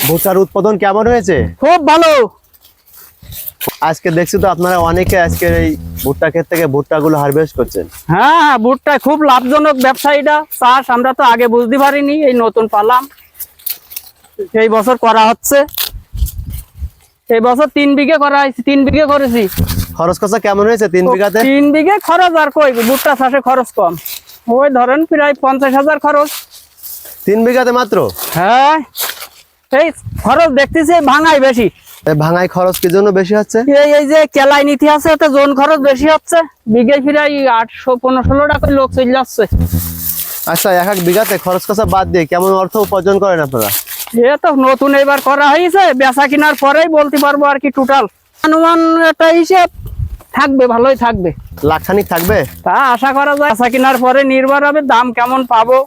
ভুট্টার উৎপাদন কেমন হয়েছে? খুব ভালো। আজকে দেখছি তো আপনারা অনেকে আজকে এই ভুট্টা ক্ষেত থেকে ভুট্টা গুলো হারভেস্ট করছেন। হ্যাঁ, ভুট্টা খুব লাভজনক ব্যবসায়ীটা চাষ। আমরা তো আগে বুঝতে পারিনি, এই নতুন পালাম, এই বছর করা হচ্ছে। এই বছর 3 বিঘে করা হয়েছে, 3 বিঘে করেছি। খরচ খরচা কেমন হয়েছে 3 বিঘাতে? 3 বিঘে খরচ আর কই, ভুট্টা চাষে খরচ কম, ওই ধরেন প্রায় 50,000 খরচ। 3 বিঘাতে মাত্র? হ্যাঁ, এই খরচ দেখতেছি ভাঙাই বেশি। ভাঙাই খরচ কি জন্য বেশি হচ্ছে? এই যে কেলাই নীতি আছে, এতে জোন খরচ বেশি হচ্ছে। বিঘে প্রায় 815-16 টাকা লোক চলে যাচ্ছে। আচ্ছা, এক বিঘাতে খরচ খরচা বাদ দিয়ে কেমন অর্থ উপার্জন করেন আপনারা? এ তো নতুন এবার করা হয়েছে, বেচা কিনার পরেই বলতে পারবো আর কি। টোটাল অনুমান একটা হিসেব থাকবে, ভালোই থাকবে, লাখখানিক থাকবে তা আশা করা যায়। বেচা কিনার পরে নির্ভর হবে দাম কেমন পাবো।